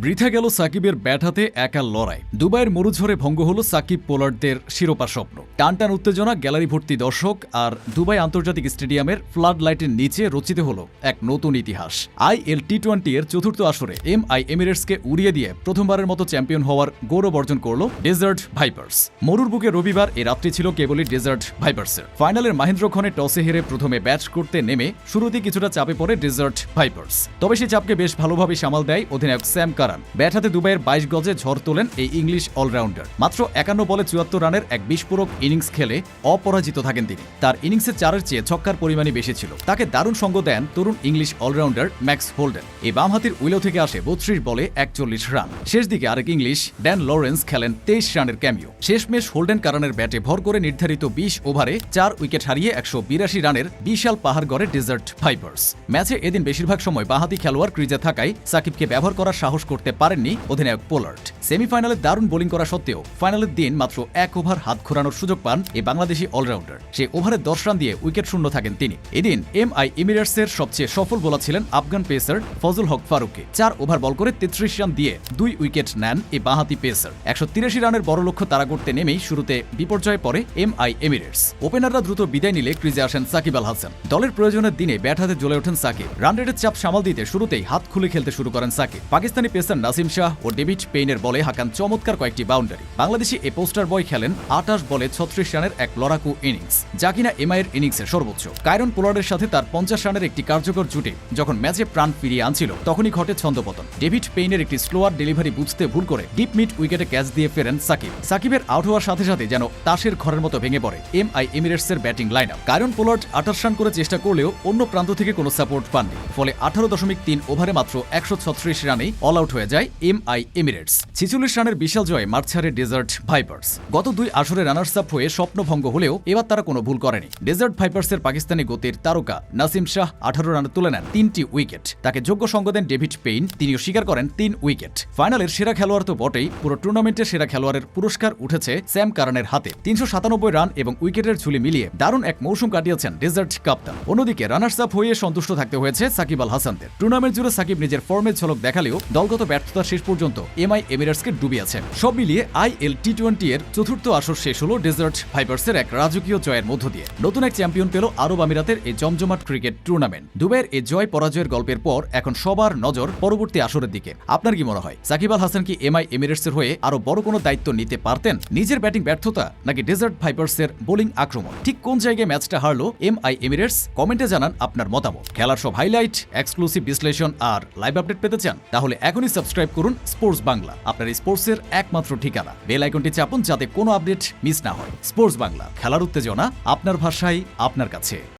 বৃথা গেল সাকিবের ব্যাট হাতে একা লড়াই। দুবাইয়ের মরুঝড়ে ভঙ্গ হল সাকিব পোলার্ডদের শিরোপা স্বপ্ন। টানটান উত্তেজনা, গ্যালারি ভর্তি দর্শক আর দুবাই আন্তর্জাতিক স্টেডিয়ামের ফ্লাড লাইটের নিচে রচিত হল এক নতুন ইতিহাস। IL T20 এর চতুর্থ আসরে MI এমিরেটসকে উড়িয়ে দিয়ে প্রথমবারের মতো চ্যাম্পিয়ন হওয়ার গৌরব অর্জন করল ডেজার্ট ভাইপার্স। মরুর বুকে রবিবার এ রাত্রি ছিল কেবলই ডেজার্ট ভাইপার্সের। ফাইনালের মহেন্দ্রক্ষণে টসে হেরে প্রথমে ব্যাট করতে নেমে শুরুতে কিছুটা চাপে পড়ে ডেজার্ট ভাইপার্স। তবে সেই চাপকে বেশ ভালোভাবে সামাল দেয় অধিনায়ক স্যাম কারান। ব্যাট হাতে দুবাইয়ের 22 গজে ঝড় তোলেন এই ইংলিশ অলরাউন্ডার। মাত্র 51 বলে 74 রানের এক বিস্ফোরক ইনিংস খেলে অপরাজিত থাকেন তিনি। তার ইনিংসে 4-এর চেয়ে ছক্কার পরিমাণই বেশি ছিল। তাকে দারুণ সঙ্গ দেন তরুণ ইংলিশ অলরাউন্ডার ম্যাক্স হোল্ডেন। এই বামহাতির উইলো থেকে আসে 32 বলে 41 রান। শেষ দিকে আরেক ইংলিশ ড্যান লরেন্স খেলেন 23 রানের ক্যামিও। শেষমেশ হোল্ডেন কারানের ব্যাটে ভর করে নির্ধারিত 20 ওভারে 4 উইকেট হারিয়ে 182 রানের বিশাল পাহাড় গড়ে ডেজার্ট ভাইপার্স। ম্যাচে এদিন বেশিরভাগ সময় বাঁহাতি খেলোয়াড় ক্রিজে থাকায় সাকিবকে ব্যবহার করার সাহস করতে পারেননি অধিনায়ক পোলার্ড। সেমিফাইনালে দারুণ বোলিং করা সত্ত্বেও ফাইনালের দিন মাত্র 1 ওভার হাত ঘোরানোর সুযোগ পান এই বাংলাদেশি অলরাউন্ডার। সে ওভারে 10 রান দিয়ে উইকেট শূন্য থাকেন তিনি। এদিন MI এমিরেটসের সবচেয়ে সফল বোলার ছিলেন আফগান পেসার ফজল হক ফারুককে। 4 ওভার বল করে 33 রান দিয়ে 2 উইকেট নেন এই বাঁহাতি পেসার। 183 রানের বড় লক্ষ্য তাড়া করতে নেমেই শুরুতে বিপর্যয়ে পড়ে MI এমিরেটস। ওপেনাররা দ্রুত বিদায় নিলে ক্রিজে আসেন সাকিব আল হাসান। দলের প্রয়োজনের দিনে ব্যাট হাতে জ্বলে ওঠেন সাকিব। রান রেটের চাপ সামাল দিতে শুরুতেই হাত খুলে খেলতে শুরু করেন সাকিব। পাকিস্তানি পেসার নাসিম শাহ ও ডেভিড পেইনের বলে হাঁকান চমৎকার কয়েকটি বাউন্ডারি। বাংলাদেশি এই পোস্টার বয় খেলেন 28 বলে 36 রানের এক লড়াকু ইনিংস, যা কিনা MI এর ইনিংসের সর্বোচ্চ। কায়রন পোলার্ডের সাথে তার 50 রানের একটি কার্যকর জুটি যখন ম্যাচে প্রাণ ফিরিয়ে আনছিল, তখনই ঘটে ছন্দপতন। ডেভিড পেইনের একটি স্লোয়ার ডেলিভারি বুঝতে ভুল করে ডিপ মিড উইকেটে ক্যাচ দিয়ে ফেরেন সাকিব। সাকিবের আউট হওয়ার সাথে সাথে যেন তাসের ঘরের মতো ভেঙে পড়ে MI এমিরেটসের batting line up. Kieron Pollard 28 run করে চেষ্টা করলেও অন্য প্রান্ত থেকে কোনো সাপোর্ট পাননি। ফলে 18.3 ওভারে মাত্র 136 রানেই অল আউট হয়ে যায় MI এমিরেটস। 46 রানের বিশাল জয়ে মাঠ ছাড়ে ডেজার্ট ভাইপার্স। গত 2 আসরে রানার্স আপ হয়ে স্বপ্নভঙ্গ হলেও এবার তারা কোনো ভুল করেনি। ডেজার্ট ভাইপার্সের পাকিস্তানি গতির তারকা নাসিম শাহ 18 রানে তুলে নেন 3টি উইকেট। তাকে যোগ্য সঙ্গ দেন ডেভিড পেইন, তিনিও স্বীকার করেন 3 উইকেট। ফাইনালের সেরা খেলোয়াড় তো বটেই, পুরো টুর্নামেন্টের সেরা খেলোয়াড়ের পুরস্কার উঠেছে স্যাম কারানের হাতে। 397 রান এবং উইকেটের ঝুলি মিলিয়ে দারুণ এক মৌসুম কাটিয়েছেন ডেজার্ট কাপ্তান। অন্যদিকে রানার্স আপ হয়ে সন্তুষ্ট থাকতে হয়েছে সাকিব আল হাসানদের। টুর্নামেন্ট জুড়ে সাকিব নিজের ফর্মের ঝলক দেখালেও দলগত ব্যর্থতা শেষ পর্যন্ত MI এমিরেটসকে ডুবিয়েছে। সব মিলিয়ে IL T20 এর চতুর্থ আসর শেষ হলো ডেজার্ট ভাইপার্সের এক রাজকীয় জয়ের মধ্য দিয়ে। নতুন এক চ্যাম্পিয়ন পেল আরব আমিরাতের এই জমজমাট ক্রিকেট টুর্নামেন্ট। দুবাইয়ের এই জয় পরাজয়ের গল্পের পর এখন সবার নজর পরবর্তী আসরের দিকে। আপনার কি মনে হয়, সাকিব আল হাসান কি MI এমিরেটসের হয়ে আরো বড় কোনো দায়িত্ব নিতে পারতেন? নিজের ব্যাটিং ব্যর্থতা নাকি ডেজার্ট ভাইপার্সের বোলিং আক্রমণ? ঠিক কোন জায়গায় ম্যাচটা হারলো MI এমিরেটস? কমেন্টে জানান আপনার মতামত। খেলার সব হাইলাইট, এক্সক্লুসিভ বিশ্লেষণ আর লাইভ আপডেট পেতে চান? তাহলে এখনই সাবস্ক্রাইব করুন স্পোর্টস বাংলা, আপনার স্পোর্টসের একমাত্র ঠিকানা। বেল আইকনটি চাপুন যাতে কোনো আপডেট মিস না হয়। স্পোর্টস বাংলা, খেলার উত্তেজনা আপনার ভাষায়, আপনার কাছে।